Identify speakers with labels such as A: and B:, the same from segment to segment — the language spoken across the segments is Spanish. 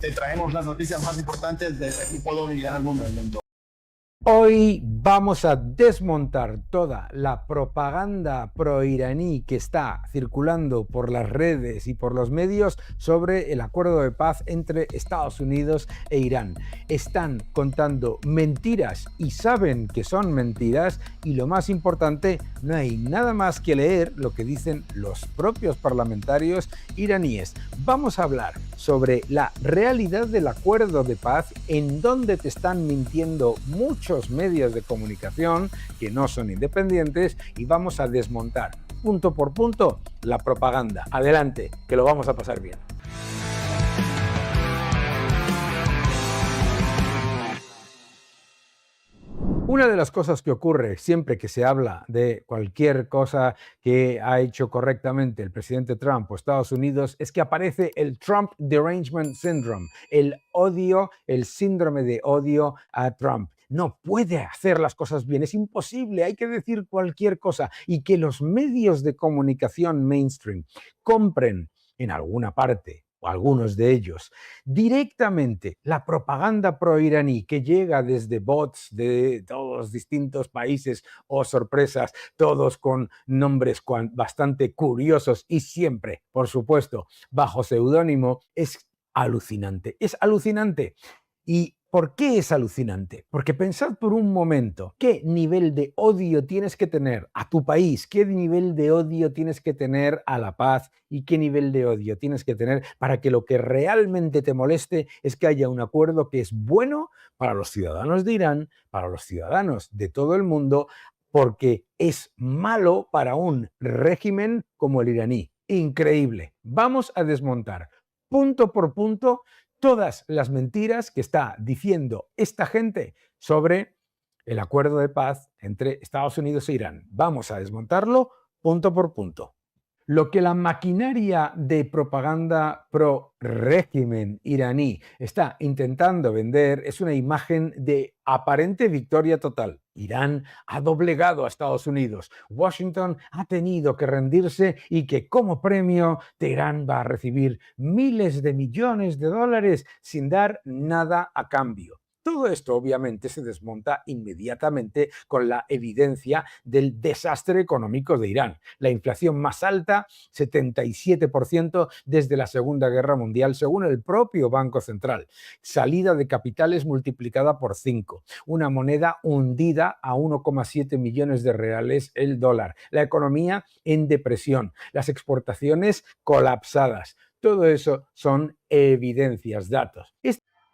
A: Te traemos las noticias más importantes de este tipo de unidad al mundo.
B: Hoy vamos a desmontar toda la propaganda proiraní que está circulando por las redes y por los medios sobre el acuerdo de paz entre Estados Unidos e Irán. Están contando mentiras y saben que son mentiras, y lo más importante, no hay nada más que leer lo que dicen los propios parlamentarios iraníes. Vamos a hablar sobre la realidad del acuerdo de paz, en donde te están mintiendo muchos medios de comunicación que no son independientes, y vamos a desmontar punto por punto la propaganda. Adelante, que lo vamos a pasar bien. Una de las cosas que ocurre siempre que se habla de cualquier cosa que ha hecho correctamente el presidente Trump o Estados Unidos es que aparece el Trump Derangement Syndrome, el odio, el síndrome de odio a Trump. No puede hacer las cosas bien, es imposible, hay que decir cualquier cosa, y que los medios de comunicación mainstream compren en alguna parte, o algunos de ellos, directamente la propaganda proiraní que llega desde bots de todos los distintos países, o sorpresas, todos con nombres bastante curiosos y siempre, por supuesto, bajo seudónimo, es alucinante. Es alucinante. ¿Y por qué es alucinante? Porque pensad por un momento qué nivel de odio tienes que tener a tu país, qué nivel de odio tienes que tener a la paz, y qué nivel de odio tienes que tener para que lo que realmente te moleste es que haya un acuerdo que es bueno para los ciudadanos de Irán, para los ciudadanos de todo el mundo, porque es malo para un régimen como el iraní. Increíble. Vamos a desmontar punto por punto todas las mentiras que está diciendo esta gente sobre el acuerdo de paz entre Estados Unidos e Irán. Vamos a desmontarlo punto por punto. Lo que la maquinaria de propaganda pro régimen iraní está intentando vender es una imagen de aparente victoria total. Irán ha doblegado a Estados Unidos, Washington ha tenido que rendirse, y que como premio Teherán va a recibir miles de millones de dólares sin dar nada a cambio. Todo esto obviamente se desmonta inmediatamente con la evidencia del desastre económico de Irán. La inflación más alta, 77% desde la Segunda Guerra Mundial, según el propio Banco Central. Salida de capitales multiplicada por 5. Una moneda hundida a 1,7 millones de reales el dólar. La economía en depresión. Las exportaciones colapsadas. Todo eso son evidencias, datos.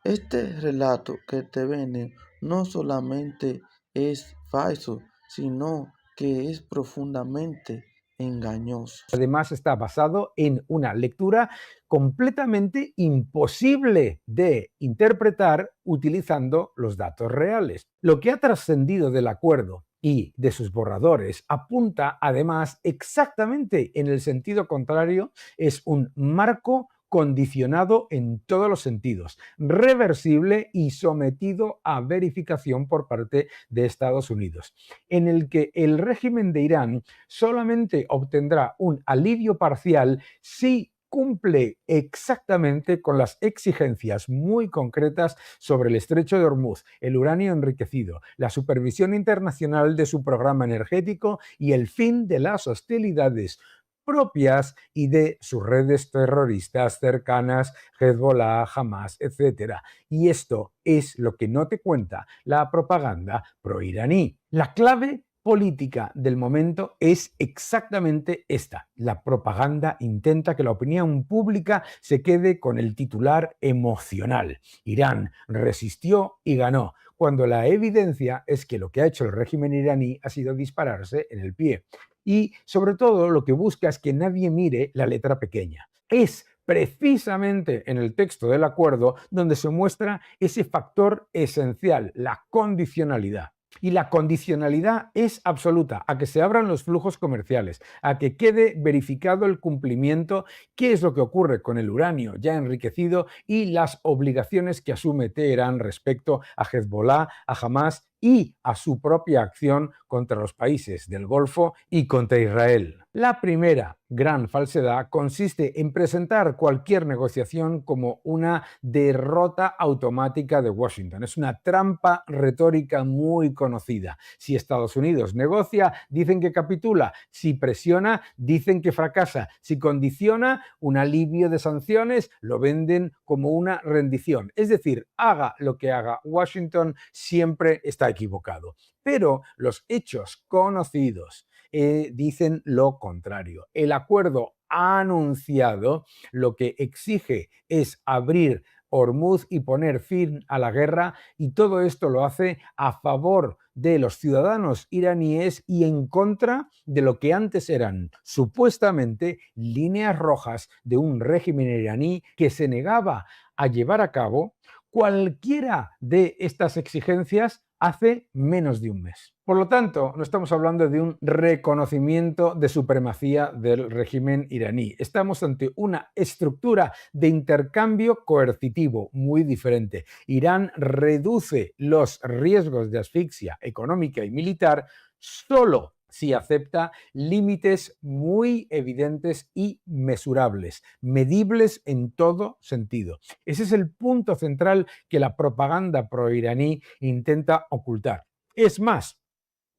C: Este relato que te venden no solamente es falso, sino que es profundamente engañoso.
B: Además, está basado en una lectura completamente imposible de interpretar utilizando los datos reales. Lo que ha trascendido del acuerdo y de sus borradores apunta además exactamente en el sentido contrario. Es un marco condicionado en todos los sentidos, reversible y sometido a verificación por parte de Estados Unidos, en el que el régimen de Irán solamente obtendrá un alivio parcial si cumple exactamente con las exigencias muy concretas sobre el estrecho de Hormuz, el uranio enriquecido, la supervisión internacional de su programa energético y el fin de las hostilidades propias y de sus redes terroristas cercanas, Hezbollah, Hamas, etc. Y esto es lo que no te cuenta la propaganda proiraní. La clave política del momento es exactamente esta. La propaganda intenta que la opinión pública se quede con el titular emocional. Irán resistió y ganó, cuando la evidencia es que lo que ha hecho el régimen iraní ha sido dispararse en el pie. Y sobre todo lo que busca es que nadie mire la letra pequeña. Es precisamente en el texto del acuerdo donde se muestra ese factor esencial, la condicionalidad. Y la condicionalidad es absoluta a que se abran los flujos comerciales, a que quede verificado el cumplimiento, qué es lo que ocurre con el uranio ya enriquecido y las obligaciones que asume Teherán respecto a Hezbollah, a Hamas y a su propia acción contra los países del Golfo y contra Israel. La primera gran falsedad consiste en presentar cualquier negociación como una derrota automática de Washington. Es una trampa retórica muy conocida. Si Estados Unidos negocia, dicen que capitula. Si presiona, dicen que fracasa. Si condiciona un alivio de sanciones, lo venden como una rendición. Es decir, haga lo que haga Washington, siempre está equivocado. Pero los hechos conocidos dicen lo contrario. El acuerdo anunciado lo que exige es abrir Hormuz y poner fin a la guerra, y todo esto lo hace a favor de los ciudadanos iraníes y en contra de lo que antes eran supuestamente líneas rojas de un régimen iraní que se negaba a llevar a cabo cualquiera de estas exigencias hace menos de un mes. Por lo tanto, no estamos hablando de un reconocimiento de supremacía del régimen iraní. Estamos ante una estructura de intercambio coercitivo muy diferente. Irán reduce los riesgos de asfixia económica y militar solo si acepta límites muy evidentes y mesurables, medibles en todo sentido. Ese es el punto central que la propaganda proiraní intenta ocultar. Es más,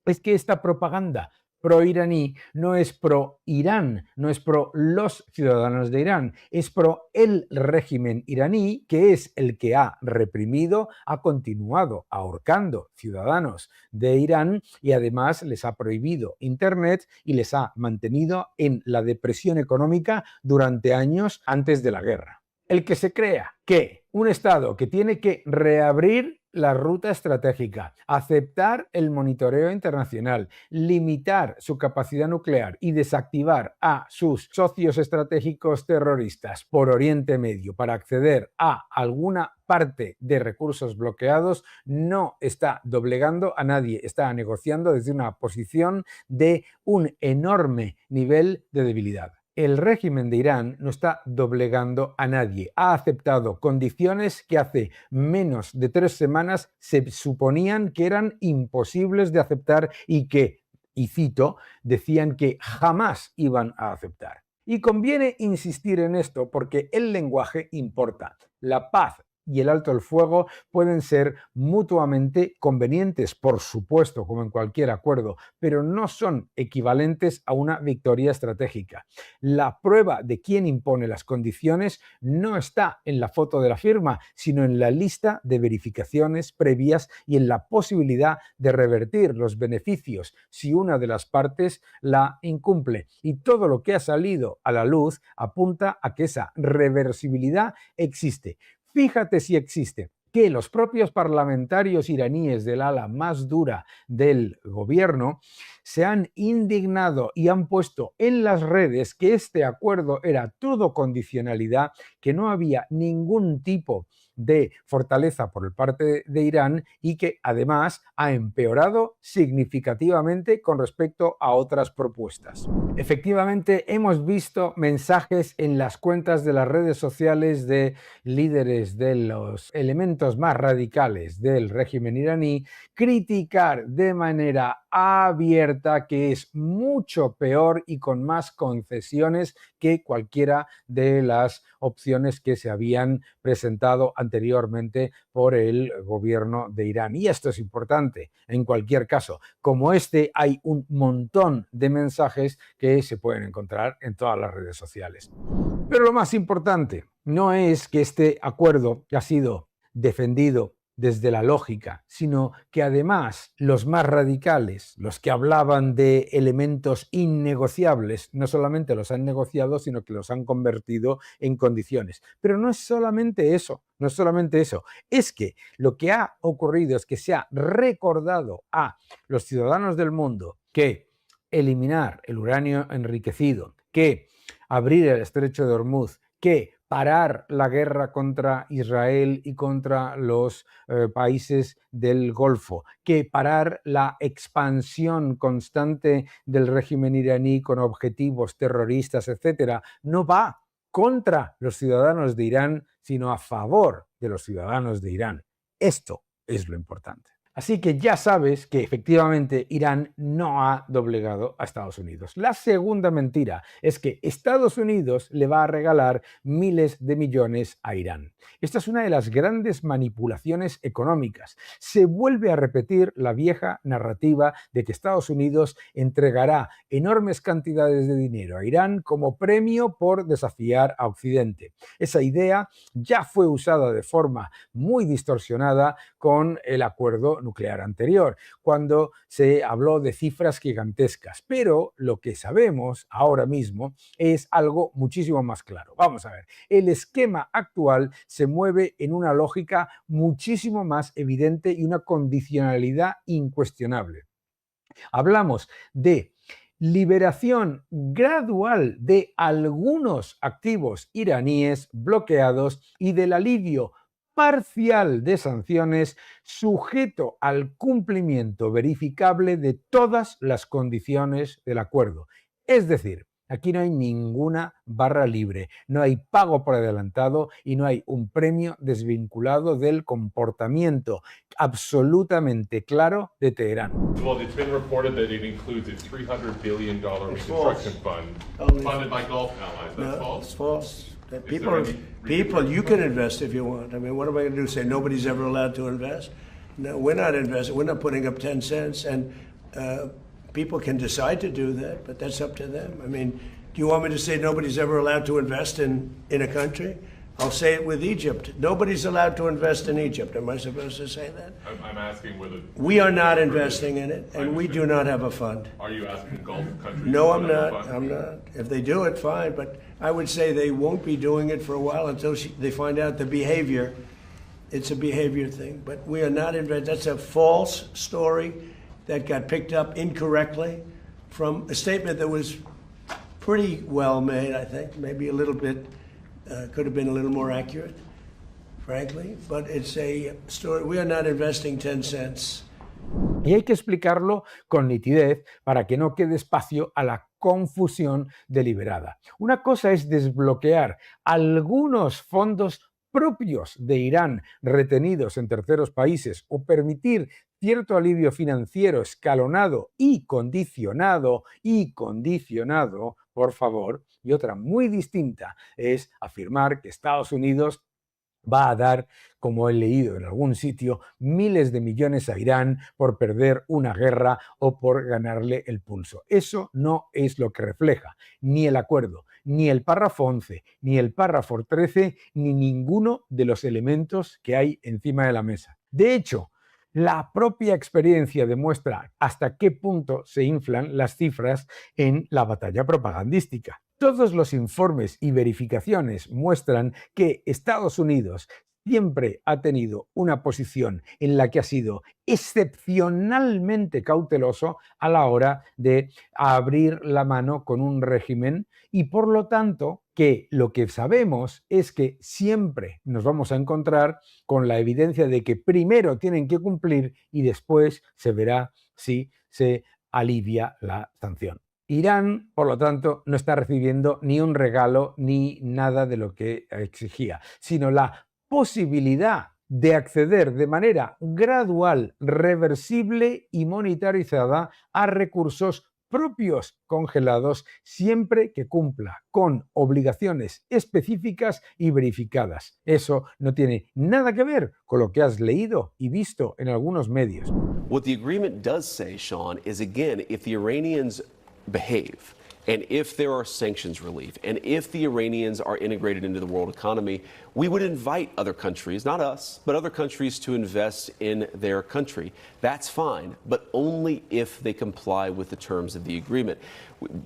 B: es que esta propaganda pro-iraní no es pro-Irán, no es pro los ciudadanos de Irán, es pro el régimen iraní, que es el que ha reprimido, ha continuado ahorcando ciudadanos de Irán y además les ha prohibido Internet y les ha mantenido en la depresión económica durante años antes de la guerra. El que se crea que un Estado que tiene que reabrir la ruta estratégica, aceptar el monitoreo internacional, limitar su capacidad nuclear y desactivar a sus socios estratégicos terroristas por Oriente Medio para acceder a alguna parte de recursos bloqueados, no está doblegando a nadie, está negociando desde una posición de un enorme nivel de debilidad. El régimen de Irán no está doblegando a nadie. Ha aceptado condiciones que hace menos de 3 semanas se suponían que eran imposibles de aceptar y que, y cito, decían que jamás iban a aceptar. Y conviene insistir en esto porque el lenguaje importa. La paz y el alto el fuego pueden ser mutuamente convenientes, por supuesto, como en cualquier acuerdo, pero no son equivalentes a una victoria estratégica. La prueba de quién impone las condiciones no está en la foto de la firma, sino en la lista de verificaciones previas y en la posibilidad de revertir los beneficios si una de las partes la incumple. Y todo lo que ha salido a la luz apunta a que esa reversibilidad existe. Fíjate si existe, que los propios parlamentarios iraníes del ala más dura del gobierno se han indignado y han puesto en las redes que este acuerdo era todo condicionalidad, que no había ningún tipo de fortaleza por parte de Irán y que además ha empeorado significativamente con respecto a otras propuestas. Efectivamente, hemos visto mensajes en las cuentas de las redes sociales de líderes de los elementos más radicales del régimen iraní criticar de manera abierta que es mucho peor y con más concesiones que cualquiera de las opciones que se habían presentado anteriormente por el gobierno de Irán. Y esto es importante. En cualquier caso, como este, hay un montón de mensajes que se pueden encontrar en todas las redes sociales. Pero lo más importante no es que este acuerdo ha sido defendido desde la lógica, sino que además los más radicales, los que hablaban de elementos innegociables, no solamente los han negociado, sino que los han convertido en condiciones. Pero no es solamente eso, no es solamente eso, es que lo que ha ocurrido es que se ha recordado a los ciudadanos del mundo que eliminar el uranio enriquecido, que abrir el estrecho de Hormuz, que parar la guerra contra Israel y contra los países del Golfo, que parar la expansión constante del régimen iraní con objetivos terroristas, etcétera, no va contra los ciudadanos de Irán, sino a favor de los ciudadanos de Irán. Esto es lo importante. Así que ya sabes que efectivamente Irán no ha doblegado a Estados Unidos. La segunda mentira es que Estados Unidos le va a regalar miles de millones a Irán. Esta es una de las grandes manipulaciones económicas. Se vuelve a repetir la vieja narrativa de que Estados Unidos entregará enormes cantidades de dinero a Irán como premio por desafiar a Occidente. Esa idea ya fue usada de forma muy distorsionada con el acuerdo nuclear anterior, cuando se habló de cifras gigantescas. Pero lo que sabemos ahora mismo es algo muchísimo más claro. Vamos a ver, el esquema actual se mueve en una lógica muchísimo más evidente y una condicionalidad incuestionable. Hablamos de liberación gradual de algunos activos iraníes bloqueados y del alivio parcial de sanciones sujeto al cumplimiento verificable de todas las condiciones del acuerdo. Es decir, aquí no hay ninguna barra libre, no hay pago por adelantado y no hay un premio desvinculado del comportamiento absolutamente claro de Teherán.
D: Well, it's been reported that it includes a $300 billion reconstruction fund funded by Gulf allies. That's
E: No,
D: false?
E: it's false.
D: there
E: People,
D: any
E: people, you can invest if you want. I mean, what am I going to do? Say nobody's ever allowed to invest? No, we're not investing. We're not putting up 10 cents. And people can decide to do that, but that's up to them. I mean, do you want me to say nobody's ever allowed to invest in a country? I'll say it with Egypt. Nobody's allowed to invest in Egypt. Am I supposed to say that?
D: I'm asking whether
E: We are not investing in it, and we do not have a fund.
D: Are you asking Gulf countries?
E: No,
D: to
E: I'm
D: put up a
E: not.
D: fund?
E: I'm not. If they do it, fine. But I would say they won't be doing it for a while until they find out the behavior. It's a behavior thing. But we are not investing. That's a false story that got picked up incorrectly from a statement that was pretty well made, I think. Maybe a little bit, could have been a little more accurate, frankly. But it's a story. We are not investing 10 cents.
B: Y hay que explicarlo con nitidez para que no quede espacio a la confusión deliberada. Una cosa es desbloquear algunos fondos propios de Irán retenidos en terceros países o permitir cierto alivio financiero escalonado y condicionado, por favor, y otra muy distinta es afirmar que Estados Unidos va a dar, como he leído en algún sitio, miles de millones a Irán por perder una guerra o por ganarle el pulso. Eso no es lo que refleja ni el acuerdo, ni el párrafo 11, ni el párrafo 13, ni ninguno de los elementos que hay encima de la mesa. De hecho, la propia experiencia demuestra hasta qué punto se inflan las cifras en la batalla propagandística. Todos los informes y verificaciones muestran que Estados Unidos siempre ha tenido una posición en la que ha sido excepcionalmente cauteloso a la hora de abrir la mano con un régimen y por lo tanto que lo que sabemos es que siempre nos vamos a encontrar con la evidencia de que primero tienen que cumplir y después se verá si se alivia la sanción. Irán, por lo tanto, no está recibiendo ni un regalo ni nada de lo que exigía, sino la posibilidad de acceder de manera gradual, reversible y monetarizada a recursos propios congelados siempre que cumpla con obligaciones específicas y verificadas. Eso no tiene nada que ver con lo que has leído y visto en algunos medios.
F: What the agreement does say, Sean, is again, if the Iranians behave, and if there are sanctions relief, and if the Iranians are integrated into the world economy, we would invite other countries, not us, but other countries to invest in their country. That's fine, but only if they comply with the terms of the agreement.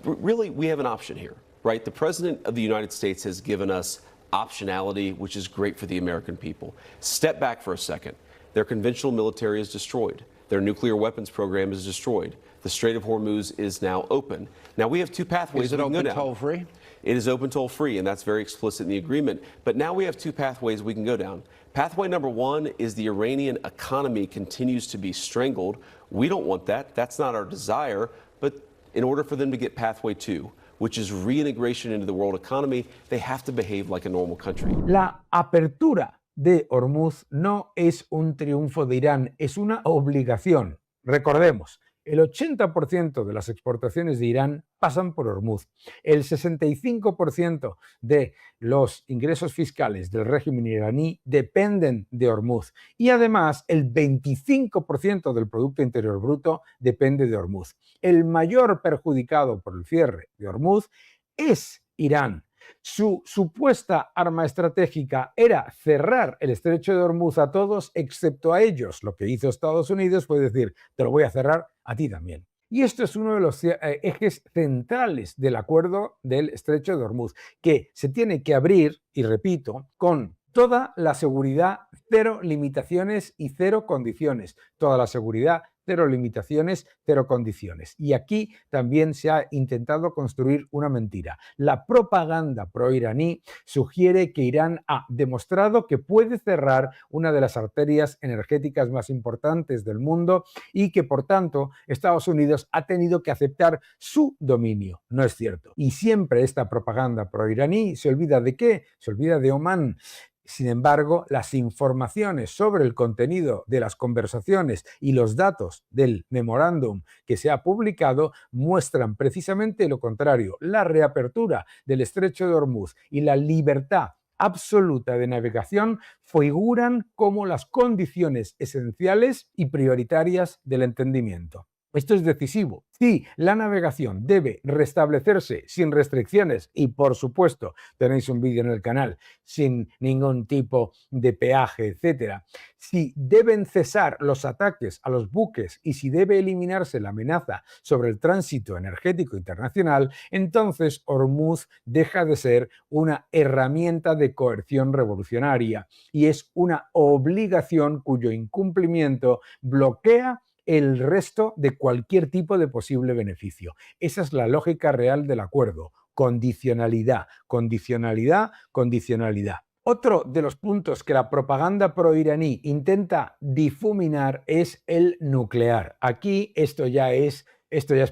F: Really, we have an option here, right? The President of the United States has given us optionality, which is great for the American people. Step back for a second. Their conventional military is destroyed. Their nuclear weapons program is destroyed. The Strait of Hormuz is now open. Now, we have two pathways.
G: Is it open toll-free?
F: It is open toll-free, and that's very explicit in the agreement. But now we have two pathways we can go down. Pathway number one is the Iranian economy continues to be strangled. We don't want that. That's not our desire. But in order for them to get pathway two, which is reintegration into the world economy, they have to behave like a normal country.
B: La apertura de Hormuz no es un triunfo de Irán, es una obligación. Recordemos, el 80% de las exportaciones de Irán pasan por Hormuz. El 65% de los ingresos fiscales del régimen iraní dependen de Hormuz. Y además, el 25% del Producto Interior Bruto depende de Hormuz. El mayor perjudicado por el cierre de Hormuz es Irán. Su supuesta arma estratégica era cerrar el estrecho de Hormuz a todos excepto a ellos. Lo que hizo Estados Unidos fue decir, te lo voy a cerrar a ti también. Y esto es uno de los ejes centrales del acuerdo del estrecho de Hormuz, que se tiene que abrir, y repito, con toda la seguridad, cero limitaciones y cero condiciones. Toda la seguridad, cero limitaciones, cero condiciones. Y aquí también se ha intentado construir una mentira. La propaganda proiraní sugiere que Irán ha demostrado que puede cerrar una de las arterias energéticas más importantes del mundo y que, por tanto, Estados Unidos ha tenido que aceptar su dominio. No es cierto. Y siempre esta propaganda proiraní se olvida de ¿qué? Se olvida de Omán. Sin embargo, las informaciones sobre el contenido de las conversaciones y los datos del memorándum que se ha publicado muestran precisamente lo contrario. La reapertura del estrecho de Hormuz y la libertad absoluta de navegación figuran como las condiciones esenciales y prioritarias del entendimiento. Esto es decisivo. Si la navegación debe restablecerse sin restricciones y, por supuesto, tenéis un vídeo en el canal, sin ningún tipo de peaje, etcétera, si deben cesar los ataques a los buques y si debe eliminarse la amenaza sobre el tránsito energético internacional, entonces Hormuz deja de ser una herramienta de coerción revolucionaria y es una obligación cuyo incumplimiento bloquea el resto de cualquier tipo de posible beneficio. Esa es la lógica real del acuerdo. Condicionalidad, condicionalidad, condicionalidad. Otro de los puntos que la propaganda proiraní intenta difuminar es el nuclear. Aquí esto ya es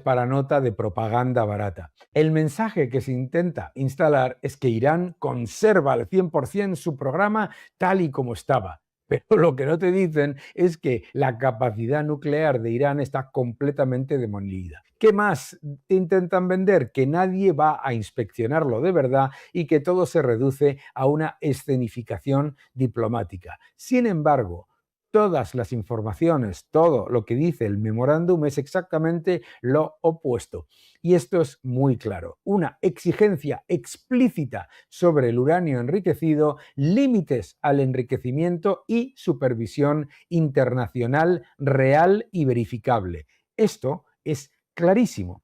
B: para nota de propaganda barata. El mensaje que se intenta instalar es que Irán conserva al 100% su programa tal y como estaba. Pero lo que no te dicen es que la capacidad nuclear de Irán está completamente demolida. ¿Qué más te intentan vender? Que nadie va a inspeccionarlo de verdad y que todo se reduce a una escenificación diplomática. Sin embargo, todas las informaciones, todo lo que dice el memorándum es exactamente lo opuesto. Y esto es muy claro. Una exigencia explícita sobre el uranio enriquecido, límites al enriquecimiento y supervisión internacional real y verificable. Esto es clarísimo.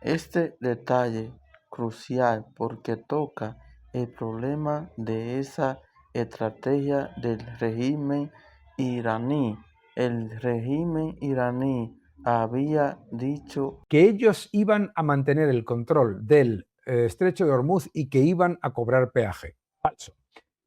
C: Este detalle crucial porque toca el problema de esa estrategia del régimen iraní. El régimen iraní había dicho
B: Que ellos iban a mantener el control del estrecho de Hormuz y que iban a cobrar peaje. Falso.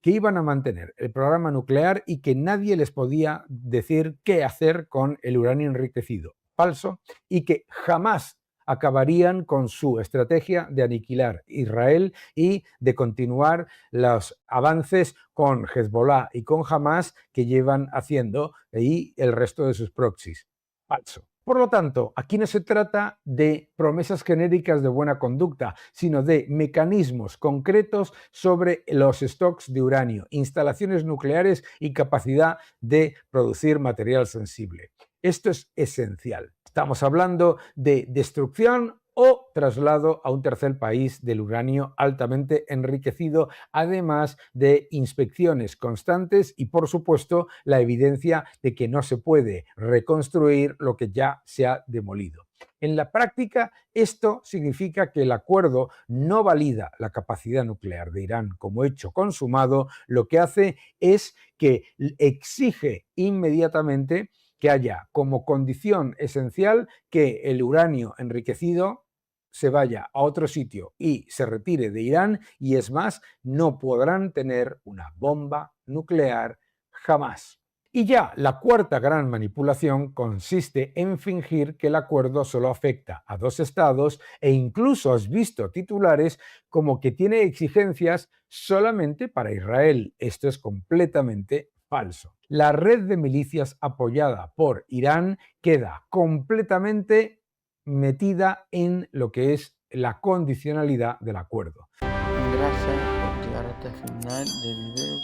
B: Que iban a mantener el programa nuclear y que nadie les podía decir qué hacer con el uranio enriquecido. Falso. Y que jamás acabarían con su estrategia de aniquilar Israel y de continuar los avances con Hezbollah y con Hamas que llevan haciendo y el resto de sus proxies. Falso. Por lo tanto, aquí no se trata de promesas genéricas de buena conducta, sino de mecanismos concretos sobre los stocks de uranio, instalaciones nucleares y capacidad de producir material sensible. Esto es esencial. Estamos hablando de destrucción o traslado a un tercer país del uranio altamente enriquecido, además de inspecciones constantes y, por supuesto, la evidencia de que no se puede reconstruir lo que ya se ha demolido. En la práctica, esto significa que el acuerdo no valida la capacidad nuclear de Irán como hecho consumado, lo que hace es que exige inmediatamente que haya como condición esencial que el uranio enriquecido se vaya a otro sitio y se retire de Irán, y es más, no podrán tener una bomba nuclear jamás. Y ya la cuarta gran manipulación consiste en fingir que el acuerdo solo afecta a 2 estados e incluso has visto titulares como que tiene exigencias solamente para Israel. Esto es completamente falso. La red de milicias apoyada por Irán queda completamente metida en lo que es la condicionalidad del acuerdo.
C: Gracias por llegar hasta el final del video.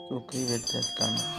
C: Suscríbete al canal.